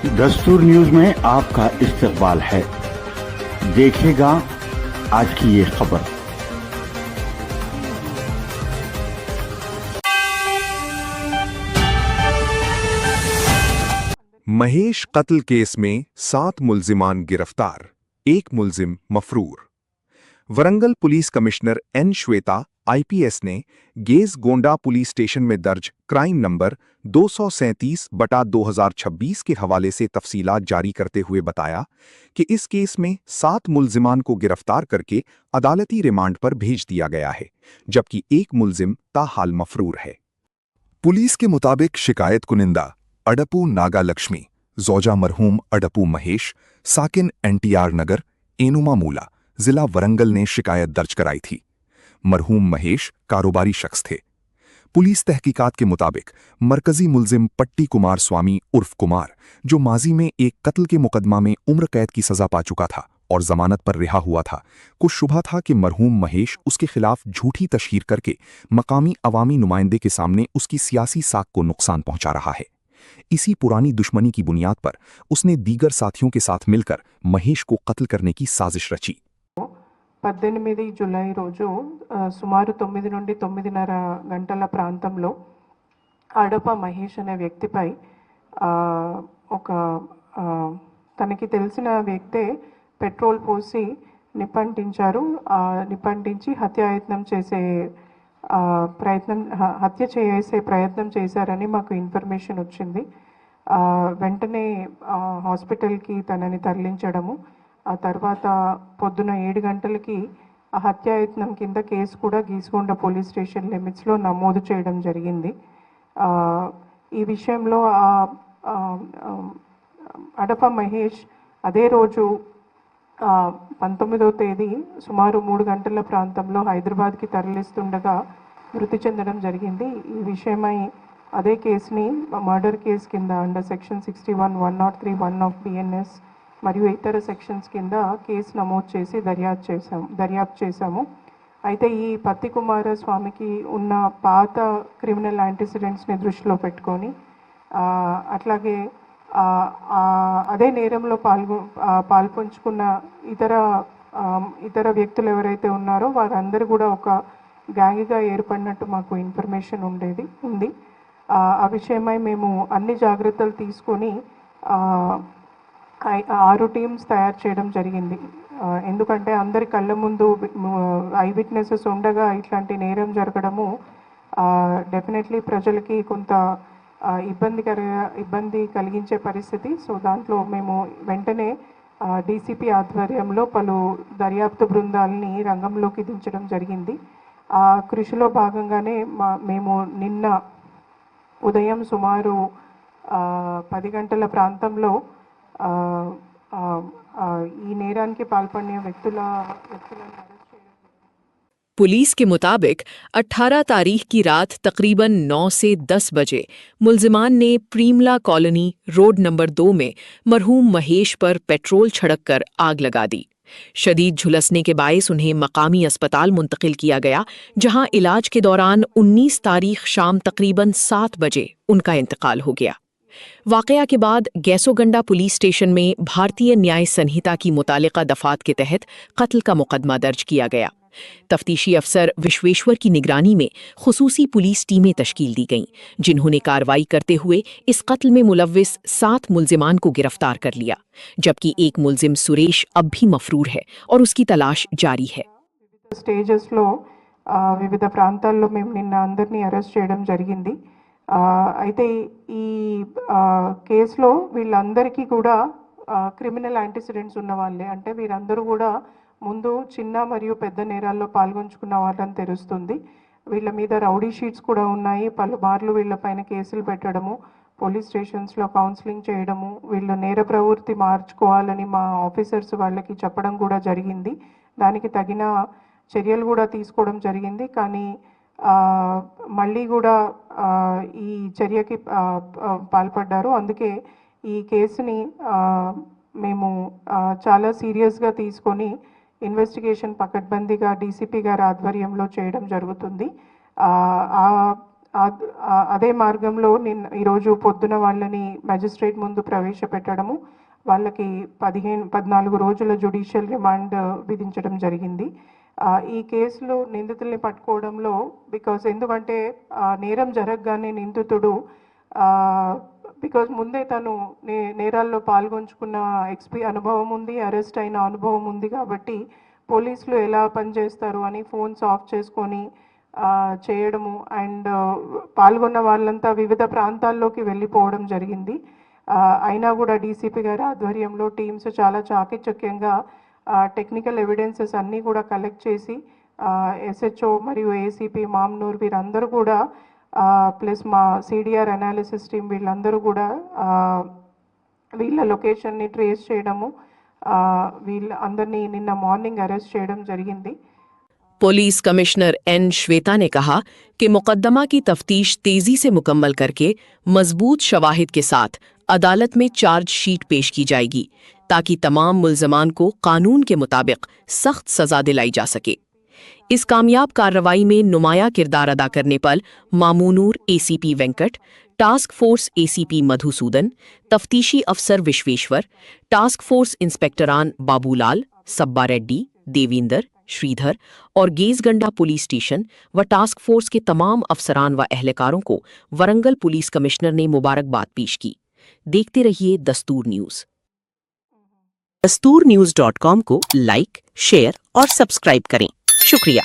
दस्तूर न्यूज में आपका इस्तकबाल है। देखिएगा आज की ये खबर। महेश कत्ल केस में 7 मुल्जिमान गिरफ्तार, 1 मुल्जिम मफरूर। Warangal police commissioner N Shweta IPS ने गेज गोंडा पुलिस स्टेशन में दर्ज क्राइम नंबर 237/2026 के हवाले से तफसीलात जारी करते हुए बताया कि इस केस में 7 मुल्जिमान को गिरफ्तार करके अदालती रिमांड पर भेज दिया गया है, जबकि 1 मुल्जिम ताहाल मफरूर है। पुलिस के मुताबिक शिकायत कुनिंदा अडपू नागा लक्ष्मी, जौजा मरहूम अडपू महेश, साकिन एनटीआर नगर, एनुमामूला, जिला वरंगल ने शिकायत दर्ज कराई थी। मरहूम महेश कारोबारी शख्स थे। पुलिस तहकीकात के मुताबिक मरकजी मुल्जिम पट्टी कुमार स्वामी उर्फ कुमार, जो माजी में एक कत्ल के मुकदमा में उम्र कैद की सजा पा चुका था और जमानत पर रिहा हुआ था, को शुबा था कि मरहूम महेश उसके खिलाफ झूठी तशहीर करके मकामी अवामी नुमाइंदे के सामने उसकी सियासी साख को नुकसान पहुंचा रहा है। इसी पुरानी दुश्मनी की बुनियाद पर उसने दीगर साथियों के साथ मिलकर महेश को कत्ल करने की साजिश रची। 18 జూలై రోజు సుమారు 9 నుండి 9:30 గంటల ప్రాంతంలో అడప మహేష్ అనే వ్యక్తిపై ఒక తనకి తెలిసిన వ్యక్తే పెట్రోల్ పోసి నిప్పంటించి హత్య చేసే ప్రయత్నం చేశారని మాకు ఇన్ఫర్మేషన్ వచ్చింది. వెంటనే హాస్పిటల్కి తనని తరలించడము, ఆ తర్వాత పొద్దున 7 గంటలకి ఆ హత్యాయత్నం కింద కేసు కూడా గీసుకొండ పోలీస్ స్టేషన్ లిమిట్స్లో నమోదు చేయడం జరిగింది. ఈ విషయంలో అడప మహేష్ అదే రోజు 19వ తేదీ సుమారు 3 గంటల ప్రాంతంలో హైదరాబాద్కి తరలిస్తుండగా మృతి చెందడం జరిగింది. ఈ విషయమై అదే కేసుని మర్డర్ కేసు కింద అండర్ సెక్షన్ 61, 103, 1 ఆఫ్ బిఎన్ఎస్ మరియు ఇతర సెక్షన్స్ కింద కేసు నమోదు చేసి దర్యాప్తు చేశాము. అయితే ఈ పత్తి కుమార స్వామికి ఉన్న పాత క్రిమినల్ యాంటిసిడెంట్స్ని దృష్టిలో పెట్టుకొని అట్లాగే అదే నేరంలో పాల్పంచుకున్న ఇతర వ్యక్తులు ఎవరైతే ఉన్నారో వారందరూ కూడా ఒక గ్యాంగ్గా ఏర్పడినట్టు మాకు ఇన్ఫర్మేషన్ ఉంది. ఆ విషయమై మేము అన్ని జాగ్రత్తలు తీసుకొని 6 టీమ్స్ తయారు చేయడం జరిగింది. ఎందుకంటే అందరి కళ్ళ ముందు ఐ విట్నెసెస్ ఉండగా ఇట్లాంటి నేరం జరగడము డెఫినెట్లీ ప్రజలకి కొంత ఇబ్బంది కలిగించే పరిస్థితి. సో దాంట్లో మేము వెంటనే డీసీపీ ఆధ్వర్యంలో పలు దర్యాప్తు బృందాలని రంగంలోకి దించడం జరిగింది. ఆ కృషిలో భాగంగానే మేము నిన్న ఉదయం సుమారు 10 గంటల ప్రాంతంలో ఈ నేరానికి పాల్పడిన వ్యక్తులను पुलिस के मुताबिक 18 तारीख की रात तकरीबन 9 से 10 बजे मुल्जिमान ने प्रीमला कॉलोनी रोड नंबर 2 में मरहूम महेश पर पेट्रोल छिड़ककर आग लगा दी। शदीद झुलसने के बायस उन्हें मकामी अस्पताल मुंतकिल किया गया, जहां इलाज के दौरान 19 तारीख शाम तकरीबन 7 बजे उनका इंतकाल हो गया। वाकया के बाद गैसोगंडा पुलिस स्टेशन में भारतीय न्याय संहिता की मुतालिका दफात के तहत कत्ल का मुकदमा दर्ज किया गया। तफ्तीशी अफसर विश्वेश्वर की निगरानी में खुसूसी पुलिस टीमें तश्कील दी गईं, जिन्होंने कार्रवाई करते हुए इस कत्ल में मुलव्विस 7 मुल्जिमान को गिरफ्तार कर लिया, जबकि 1 मुल्जिम सुरेश अब भी मफरूर है और उसकी तलाश जारी है। స్టేజెస్లో వివిధ ప్రాంతాల్లో మేము నిన్న అందరినీ అరెస్ట్ చేయడం జరిగింది. అయితే ఈ కేసులో వీళ్ళందరికీ కూడా క్రిమినల్ యాంటిసిడెంట్స్ ఉన్న వాళ్ళే, అంటే వీరందరూ కూడా ముందు చిన్న మరియు పెద్ద నేరాల్లో పాల్గొంచుకున్న వాళ్ళని తెలుస్తుంది. వీళ్ళ మీద రౌడీ షీట్స్ కూడా ఉన్నాయి. పలుమార్లు వీళ్ళపైన కేసులు పెట్టడము, పోలీస్ స్టేషన్స్లో కౌన్సిలింగ్ చేయడము, వీళ్ళ నేర ప్రవృత్తి మార్చుకోవాలని మా ఆఫీసర్స్ వాళ్ళకి చెప్పడం కూడా జరిగింది. దానికి తగిన చర్యలు కూడా తీసుకోవడం జరిగింది. కానీ మళ్ళీ కూడా ఈ చర్యకి పాల్పడ్డారు. అందుకే ఈ కేసుని మేము చాలా సీరియస్గా తీసుకొని ఇన్వెస్టిగేషన్ పకడ్బందీగా డీసీపీ గారి ఆధ్వర్యంలో చేయడం జరుగుతుంది. అదే మార్గంలో ఈరోజు పొద్దున వాళ్ళని మ్యాజిస్ట్రేట్ ముందు ప్రవేశపెట్టడము, వాళ్ళకి 14 రోజుల జ్యుడిషియల్ రిమాండ్ విధించడం జరిగింది. ఈ కేసులో నిందితుల్ని పట్టుకోవడంలో ఎందుకంటే నేరం జరగగానే నిందితుడు ముందే తను నేరాల్లో పాల్గొంచుకున్న అనుభవం ఉంది, అరెస్ట్ అయిన అనుభవం ఉంది కాబట్టి పోలీసులు ఎలా పనిచేస్తారు అని ఫోన్స్ ఆఫ్ చేసుకొని చేయడము అండ్ పాల్గొన్న వాళ్ళంతా వివిధ ప్రాంతాల్లోకి వెళ్ళిపోవడం జరిగింది. అయినా కూడా డీసీపీ గారి ఆధ్వర్యంలో టీమ్స్ చాలా చాకచక్యంగా టెక్నికల్ ఎవిడెన్సెస్ అన్నీ కూడా కలెక్ట్ చేసి ఎస్హెచ్ఓ మరియు ఏసీపీ మామ్నూర్ వీరందరూ కూడా ప్లస్ మా సిడిఆర్ అనాలిసిస్ టీం వీళ్ళందరూ కూడా వీళ్ళ లొకేషన్ని ట్రేస్ చేయడము, వీళ్ళ అందరినీ నిన్న మార్నింగ్ అరెస్ట్ చేయడం జరిగింది. पुलिस कमिश्नर एन श्वेता ने कहा कि मुकदमा की तफ्तीश तेजी से मुकम्मल करके मजबूत शवाहिद के साथ अदालत में चार्जशीट पेश की जाएगी ताकि तमाम मुल्ज़मान को कानून के मुताबिक सख्त सजा दिलाई जा सके। इस कामयाब कार्रवाई में नुमाया किरदार अदा करने पर Mamnoor ACP Venkat, task force ACP Madhusudan, तफ्तीशी अफसर विश्वेश्वर, टास्क फोर्स इंस्पेक्टरान बाबूलाल, सब्बा रेड्डी, देवींदर, श्रीधर और गेजगंडा पुलिस स्टेशन व टास्क फोर्स के तमाम अफसरान व अहलकारों को वरंगल पुलिस कमिश्नर ने मुबारकबाद पेश की। देखते रहिए दस्तूर न्यूज। दस्तूरन्यूज.com को लाइक, शेयर और सब्सक्राइब करें। शुक्रिया।